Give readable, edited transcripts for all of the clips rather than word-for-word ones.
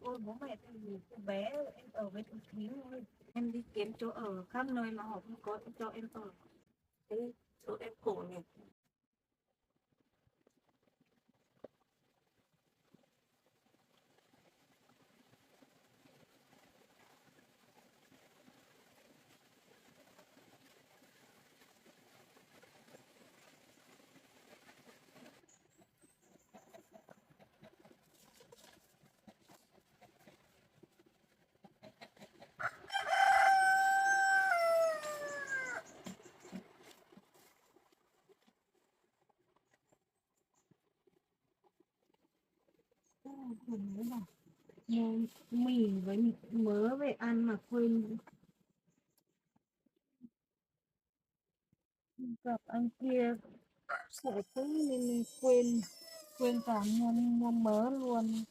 Ôi bố mẹ thì từ bé em ở với thằng Thím thôi. Em đi kiếm chỗ ở khắp nơi mà họ không có cho em ở. Thế chỗ em khổ nhỉ. Khổ mà. Mua mì với mớ về ăn mà quên gặp anh kia sợ quá nên mình quên quên cả mua mớ luôn.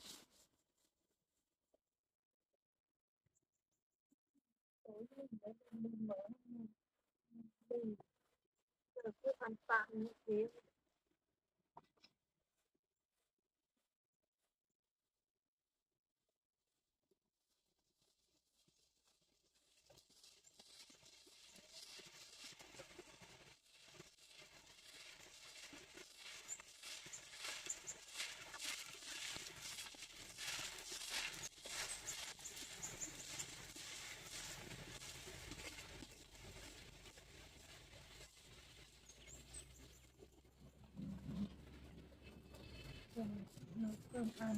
Tối mình đã mua mớ mình giờ cứ ăn tạm như thế. Rồi nấu cơm ăn.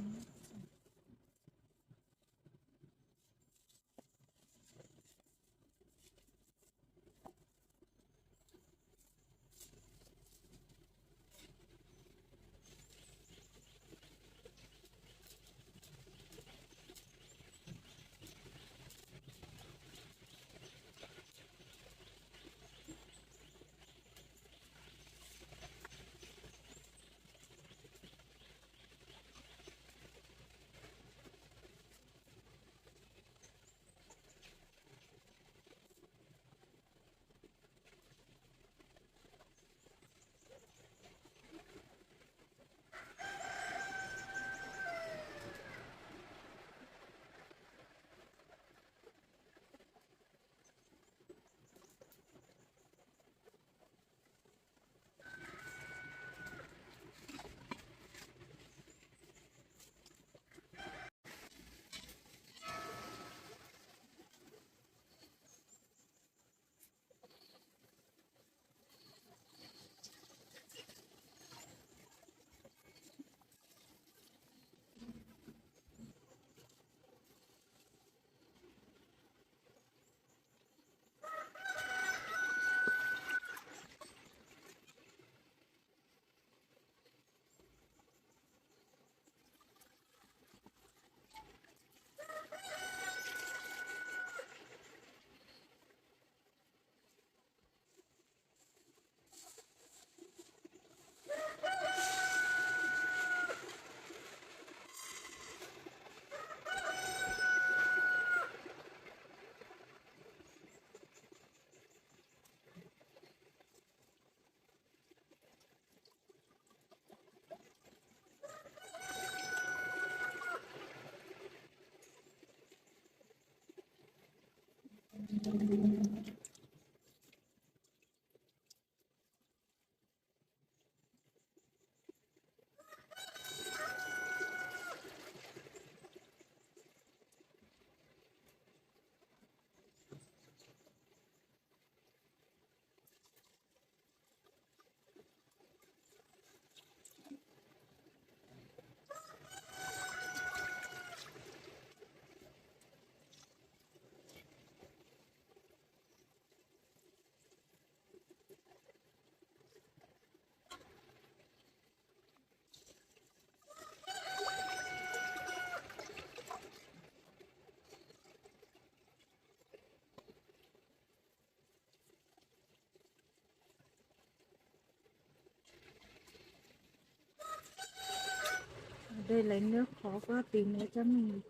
Ở đây lấy nước khó quá tí nữa cho mình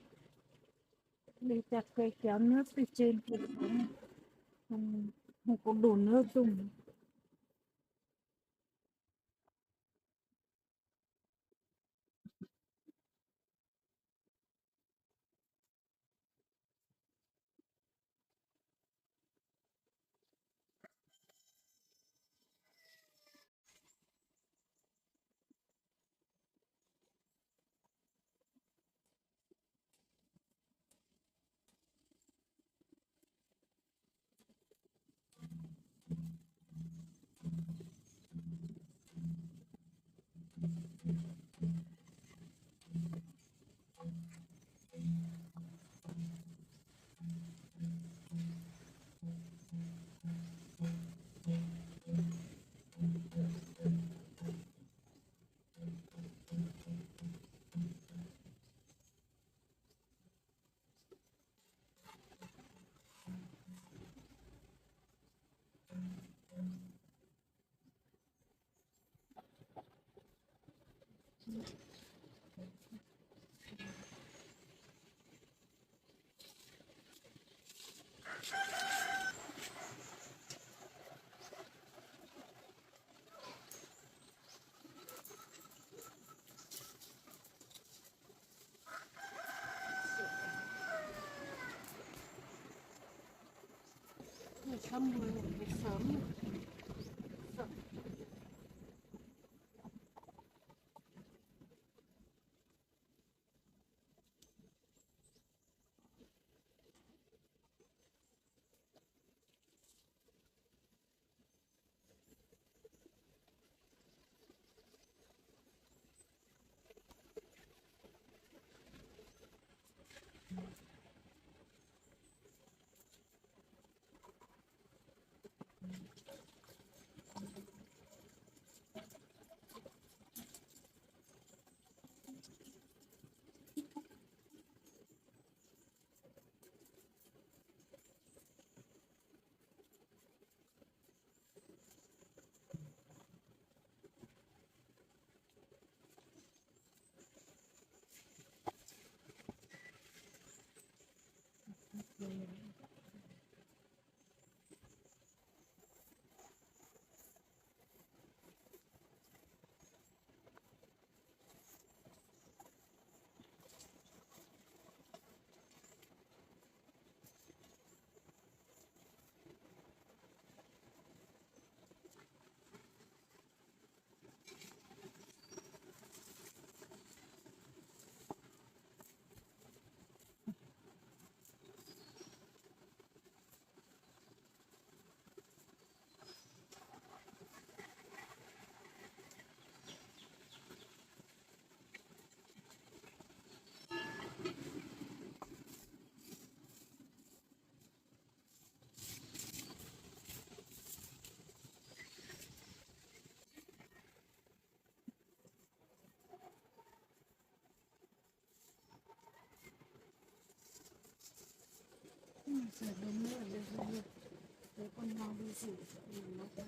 đi chặt cây kéo nước từ trên kia xuống. Không, không có đủ nước dùng. Người sớm mười người sớm sớm. Giờ đúng nữa được để con nào đi xử nó cũng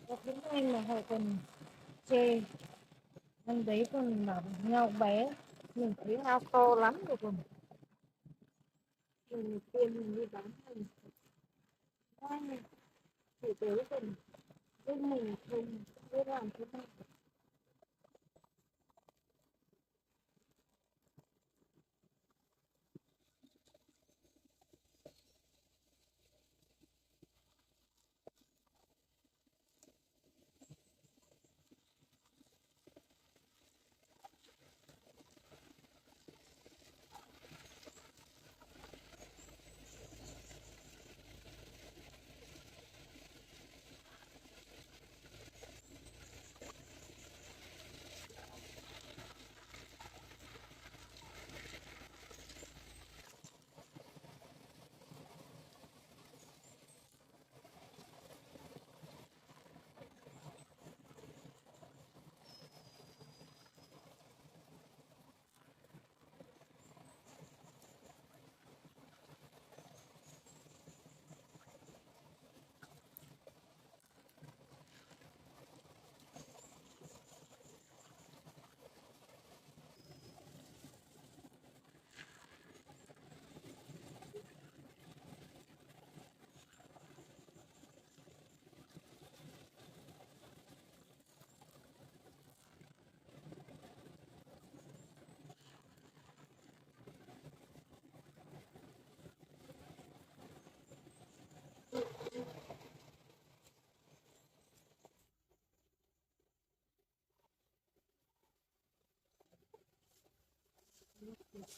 có những anh mà họ còn chê anh đấy còn bảo nhau bé mình thấy ao to lắm rồi còn mình tiền mình đi bán mình ai chỉ tới còn bên mình không biết làm thế nào.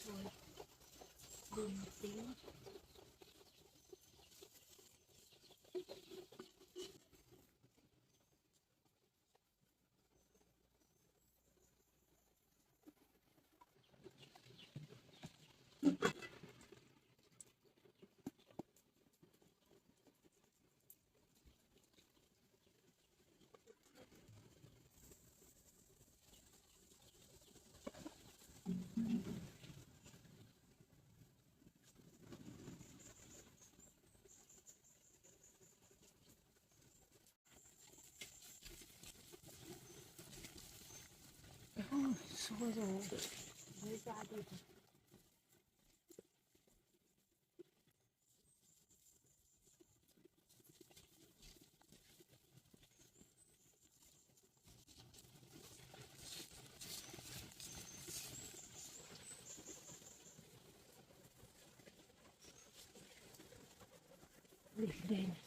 Rồi đi một tí. Xôi rồi, mới ra đi. Đi đây này.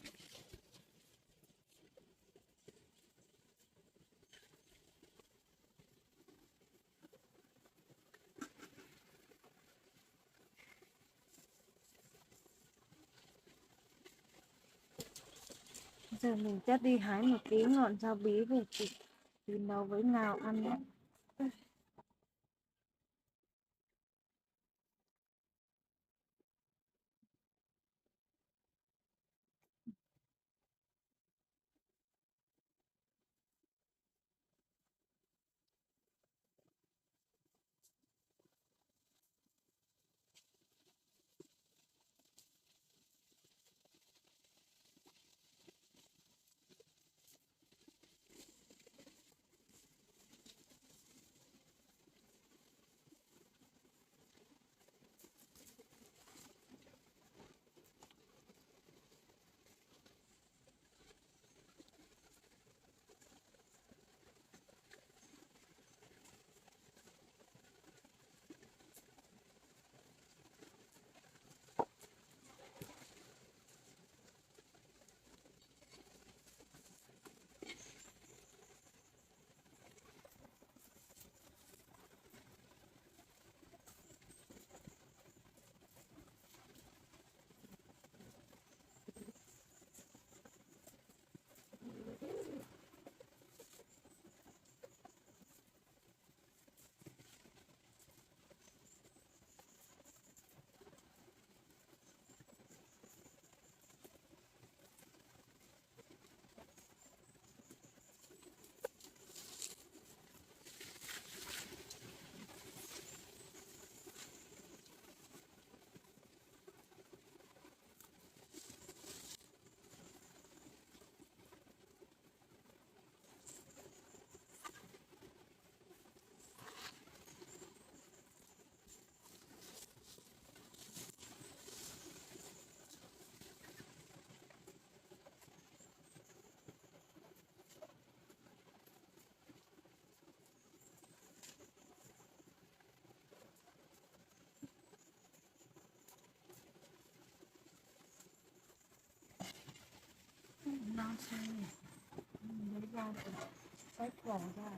Giờ mình chắc đi hái một tí ngọn sao bí về thì nấu với ngào ăn nhé. Non xay này. Lấy ra thì xách vỏ ra.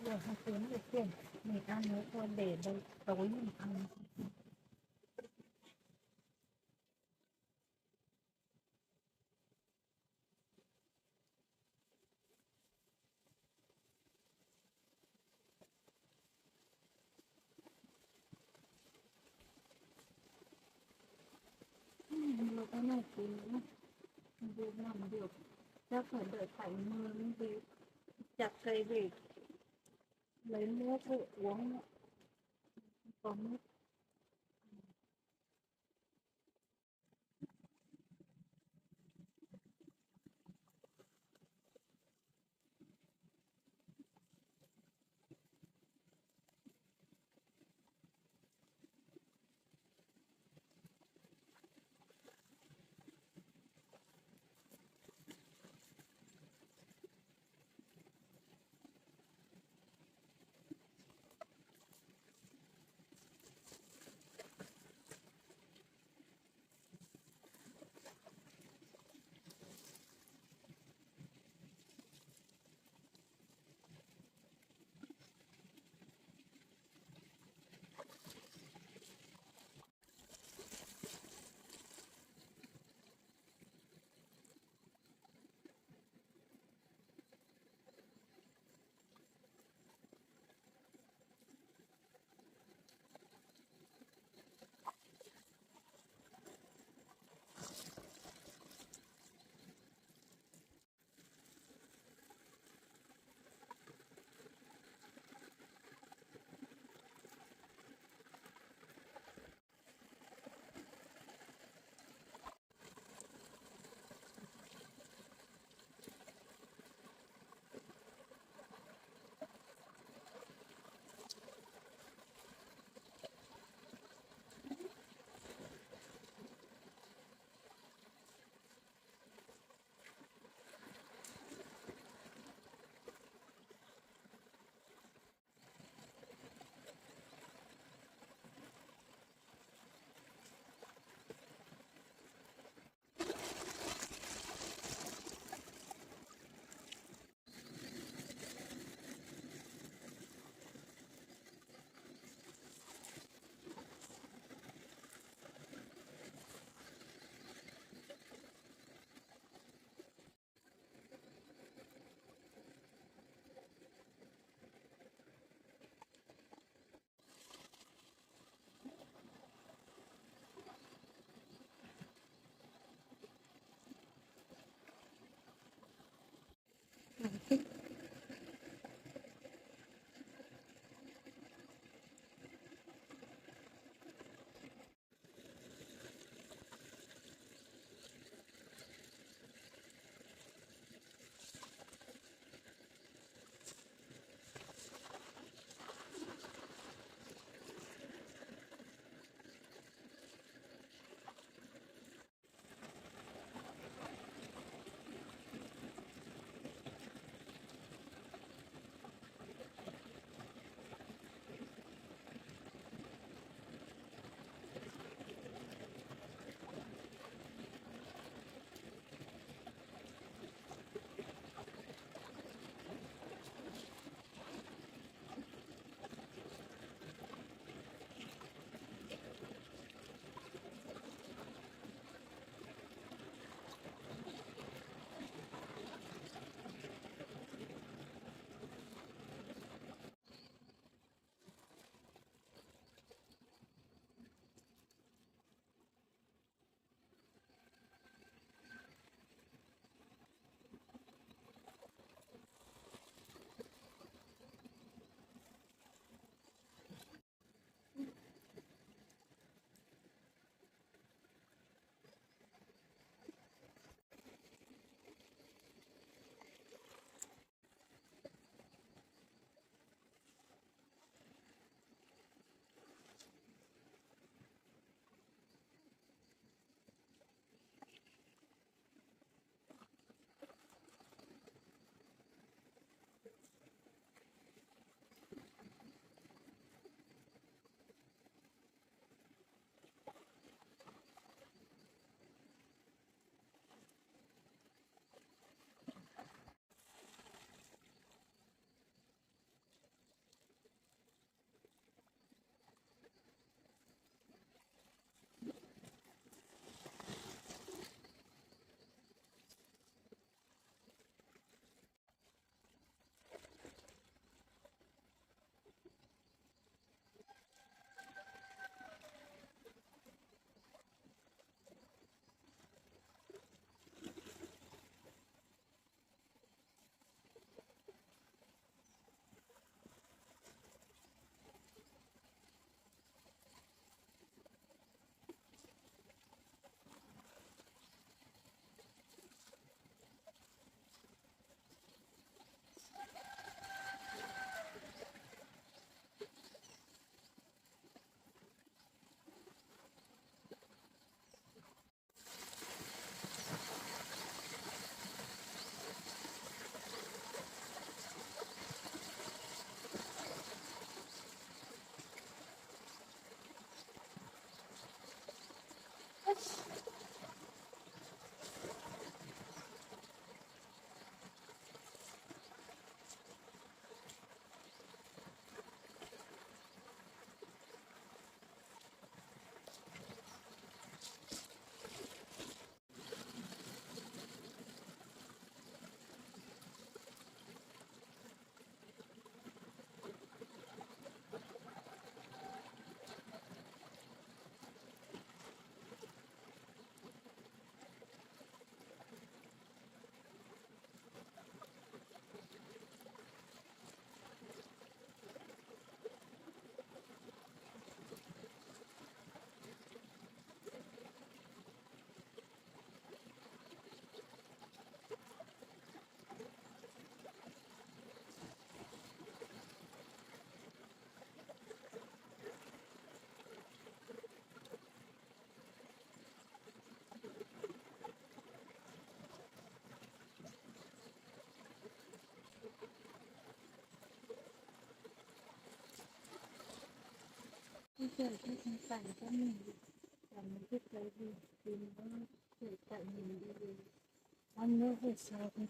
Rồi hai tiếng được tiền mình ăn nữa thôi để đây tối mình ăn. Mà cái này thì nữa không làm được, chắc phải đợi tạnh mưa mới đi chặt cây về lấy nước phụ uống, có nước. trời cái không cảnh cho mình cảm thấy cái gì thì nó sẽ tại mình đi anh nhớ về sao thì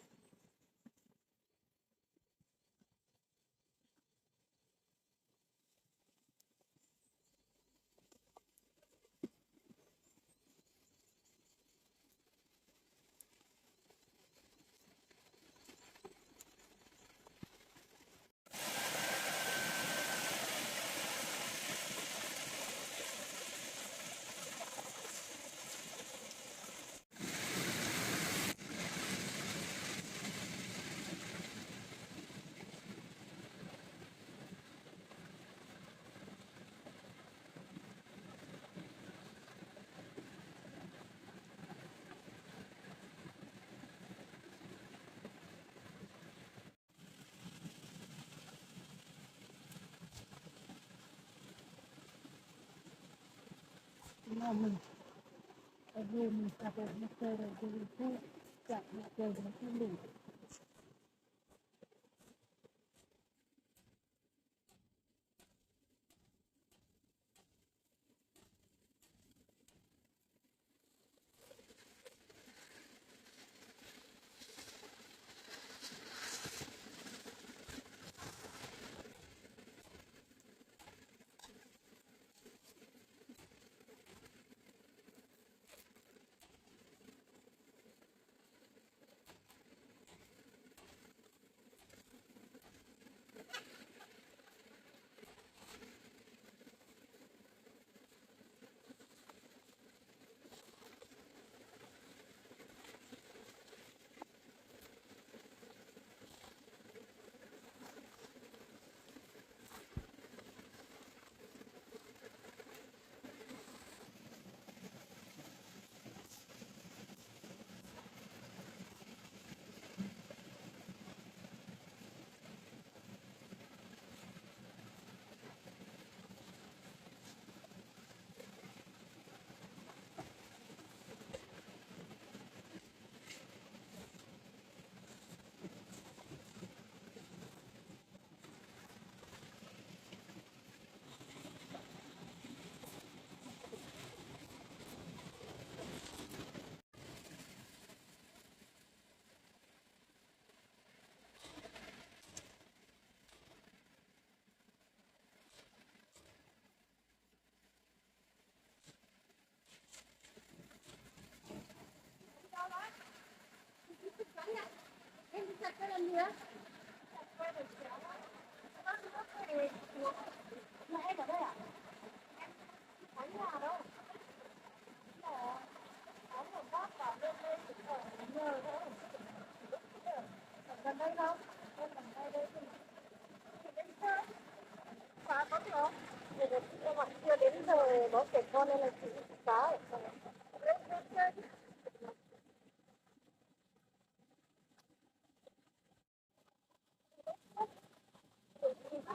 mà mình ở đây mình cả bộ nó chơi rồi thì mình cứ chặt nó chơi nó không đủ em chặt cái lần nữa mà em ở đây à ở nhà đâu có một bác bảo lên đây ở nhờ thôi ở gần đây đâu em gần đây đây thì đến chơi phá có được không để được em ạ chưa đến giờ nó trẻ con nên là chị phá ở lên chơi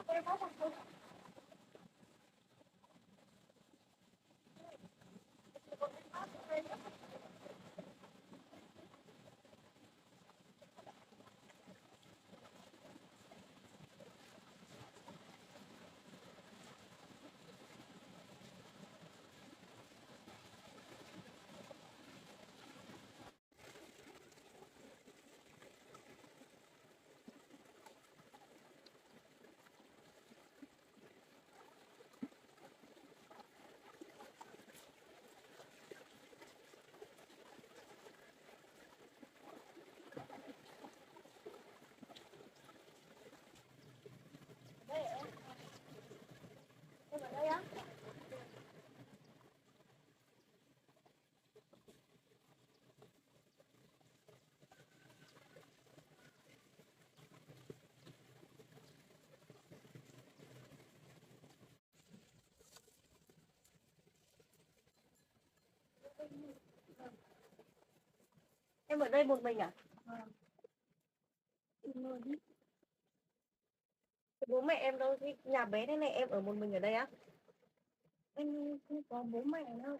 em có thằng em ở đây á em ở đây một mình à bố mẹ em đâu thì nhà bé thế này em ở một mình ở đây á em không có bố mẹ đâu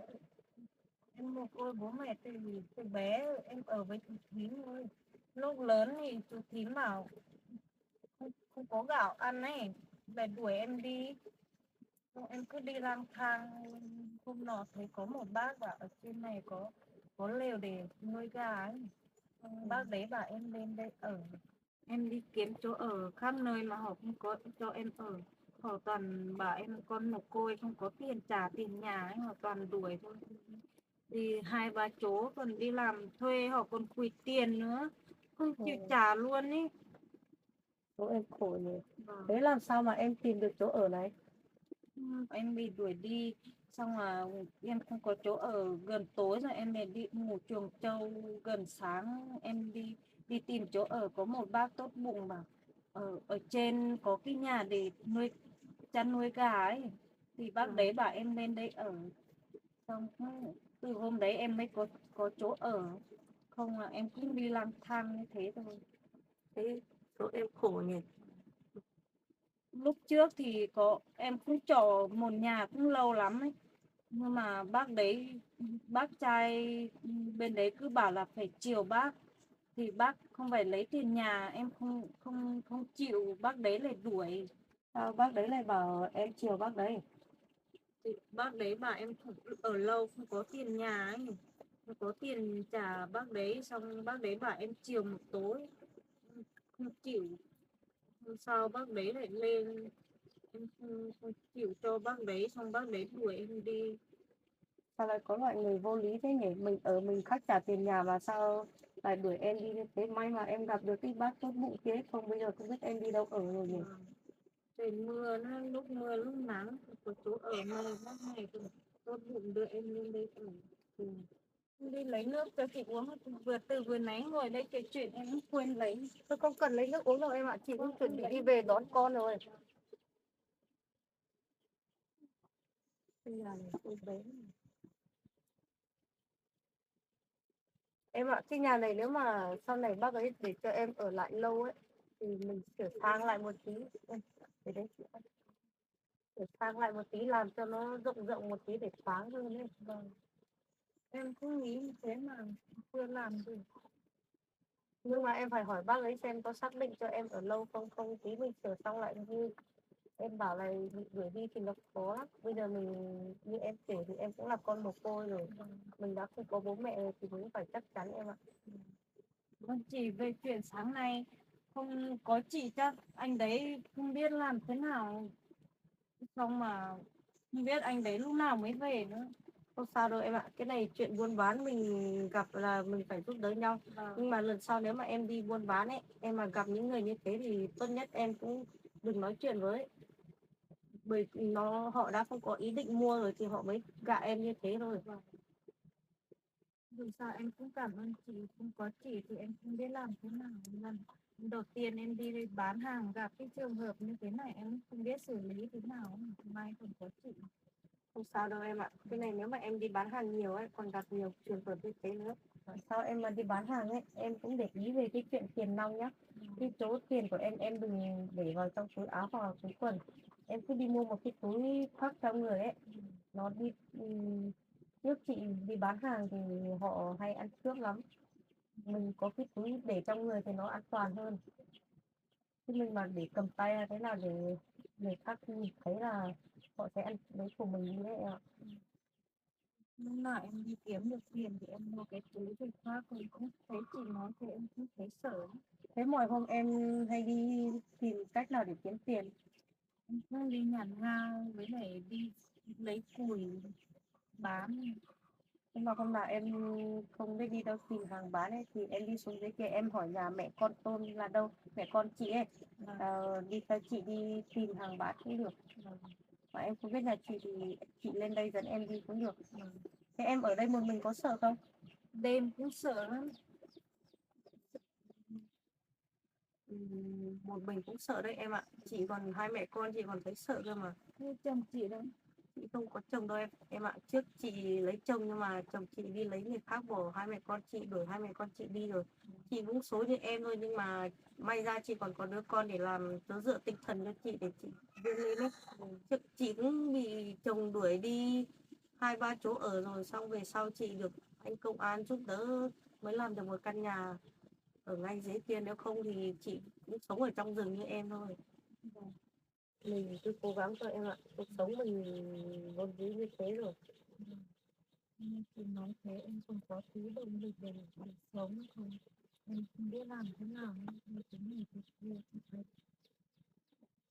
em một cô bố mẹ từ bé em ở với chú Thím thôi lúc lớn thì chú Thím bảo không có gạo ăn ấy về đuổi em đi Em cứ đi lang thang, hôm nọ thấy có một bác bảo ở trên này có lều để nuôi gà ấy. Bác đấy bảo em lên đây ở. Em đi kiếm chỗ ở khắp nơi mà họ không có cho em ở. Họ toàn bảo em con mồ côi không có tiền trả tiền nhà ấy, họ toàn đuổi thôi. Thì hai ba chỗ còn đi làm thuê họ còn quỵt tiền nữa, không chịu trả luôn ý. Chỗ em khổ nhỉ. Vâng. Thế làm sao mà em tìm được chỗ ở này? Em bị đuổi đi, xong là em không có chỗ ở, gần tối rồi em lại đi ngủ chuồng trâu, gần sáng em đi đi tìm chỗ ở, có một bác tốt bụng bảo ở trên có cái nhà để chăn nuôi gà ấy, thì bác đấy bảo em lên đây ở. Xong từ hôm đấy em mới có chỗ ở, không là em cũng đi lang thang như thế thôi. Thế chỗ em khổ nhỉ. Lúc trước thì em cũng trọ một nhà cũng lâu lắm ấy, nhưng mà bác trai bên đấy cứ bảo là phải chiều bác, thì bác không phải lấy tiền nhà, em không không không chịu, bác đấy lại đuổi. Sao bác đấy lại bảo em chiều bác đấy? Thì bác đấy bảo em không ở lâu, không có tiền nhà ấy, không có tiền trả bác đấy, xong bác đấy bảo em chiều một tối, không chịu. Hôm sau bác đấy lại lên, em không chịu cho bác đấy, xong bác đấy đuổi em đi. Sao lại có loại người vô lý thế nhỉ? Mình ở mình khắc trả tiền nhà mà sao lại đuổi em đi như thế? May mà em gặp được cái bác tốt bụng kia, không bây giờ không biết em đi đâu ở rồi nhỉ? Trời mưa, nó lúc mưa lúc nắng, có chỗ ở mà bác này cũng tốt bụng đưa em lên đây ở. Đi lấy nước cho chị uống, vừa nãy ngồi đây kể chuyện em cũng quên lấy. Tôi không cần lấy nước uống đâu em ạ, chị cũng chuẩn bị đi về đón con rồi. Bây giờ tôi bé. Em ạ, cái nhà này nếu mà sau này bác ấy để cho em ở lại lâu ấy, thì mình sửa sang lại một tí. Để đấy, sửa sang lại một tí làm cho nó rộng rộng một tí để thoáng hơn ấy. Vâng. Em cũng nghĩ như thế mà chưa làm được. Nhưng mà em phải hỏi bác ấy xem có xác định cho em ở lâu không, không tí mình sửa xong lại như em bảo là bị đuổi đi thì nó khó lắm. Bây giờ mình như em kể thì em cũng là con mồ côi rồi, mình đã không có bố mẹ rồi thì mình phải chắc chắn em ạ. Con chỉ về chuyện sáng nay không có chị, chắc anh đấy không biết làm thế nào, xong mà không biết anh đấy lúc nào mới về nữa. Không sao đâu em ạ, cái này chuyện buôn bán mình gặp là mình phải giúp đỡ nhau. Nhưng mà lần sau nếu mà em đi buôn bán ấy, em mà gặp những người như thế thì tốt nhất em cũng đừng nói chuyện với. Bởi họ đã không có ý định mua rồi thì họ mới gạ em như thế thôi. Dù sao em cũng cảm ơn chị, không có chị thì em không biết làm thế nào. Lần đầu tiên em đi bán hàng gặp cái trường hợp như thế này em không biết xử lý thế nào, may còn có chị. Không sao đâu em ạ, cái này nếu mà em đi bán hàng nhiều ấy, còn gặp nhiều trường hợp như thế nữa. Sau em mà đi bán hàng ấy, em cũng để ý về cái chuyện tiền nong nhá. Cái chỗ tiền của em đừng để vào trong túi áo hoặc là túi quần. Em cứ đi mua một cái túi khoác trong người ấy. Nó đi trước chị đi bán hàng thì họ hay ăn cướp lắm. Mình có cái túi để trong người thì nó an toàn hơn. Chứ mình mà để cầm tay hay thế nào để người khác nhìn thấy là họ sẽ ăn lấy của mình như thế ạ. Lúc nào em đi kiếm được tiền thì em mua cái túi thì khác, còn không thấy chị nói thì em cũng thấy sợ. Thế mọi hôm em hay đi tìm cách nào để kiếm tiền? Em cứ đi nhặt ngao với lại đi lấy củi bán. Nhưng mà hôm nào em không biết đi đâu tìm hàng bán ấy, thì em đi xuống dưới kia em hỏi nhà mẹ con Tôn là đâu, mẹ con chị ấy, đi cho chị đi tìm hàng bán cũng được. Mà em không biết nhà chị thì chị lên đây dẫn em đi cũng được. Thế em ở đây một mình có sợ không? Đêm cũng sợ lắm. Một mình cũng sợ đấy em ạ. Chị còn hai mẹ con chị còn thấy sợ cơ mà. Như chồng chị đấy. Chị không có chồng đâu em ạ. Trước chị lấy chồng nhưng mà chồng chị đi lấy người khác bỏ hai mẹ con chị, đuổi hai mẹ con chị đi rồi. Chị cũng số như em thôi nhưng mà may ra chị còn có đứa con để làm chỗ dựa tinh thần cho chị để chị vươn lên ấy. Trước chị cũng bị chồng đuổi đi hai ba chỗ ở rồi, xong về sau chị được anh công an giúp đỡ mới làm được một căn nhà ở ngay dưới kia, nếu không thì chị cũng sống ở trong rừng như em thôi. mình cứ cố gắng thôi em ạ, cuộc sống mình vốn dĩ như thế rồi. Nên chị nói thế em không có tí động lực để sống không, em không biết làm thế nào em cái này cái kia thì phải.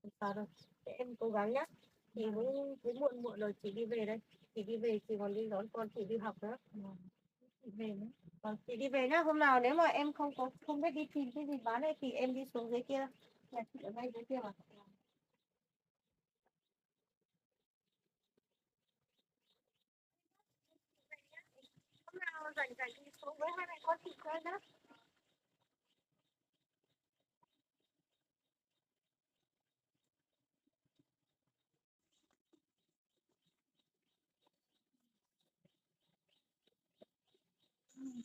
Không sao đâu, thế em cố gắng nhá. Thì cũng muộn muộn rồi, chị đi về đây. Chị đi về, chị còn đi đón con chị đi học nữa. Chị về nữa. Vâng, chị đi về nhá. Hôm nào nếu mà em không biết đi tìm cái gì bán ấy thì em đi xuống dưới kia. Nhà chị ở ngay dưới kia mà. Hôm nào rảnh rảnh thì xuống với hai mẹ con chị chơi nhá.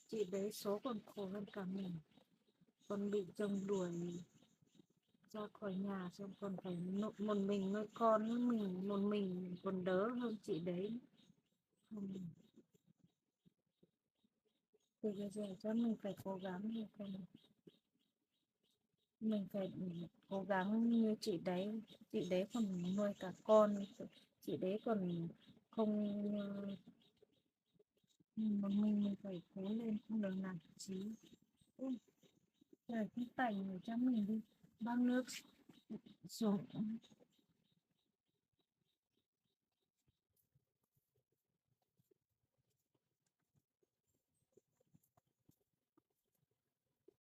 Chị đấy số còn khổ hơn cả mình, còn bị chồng đuổi ra khỏi nhà, xong còn phải một mình nuôi con với mình một mình còn đỡ hơn chị đấy. Ừ. Thì bây giờ cho mình phải cố gắng thì mình phải cố gắng như chị đấy còn nuôi cả con, chị đấy còn không một mình phải cố lên không được nản chí. Ui, trời cứ tẩy cho mình đi, bao nước xuống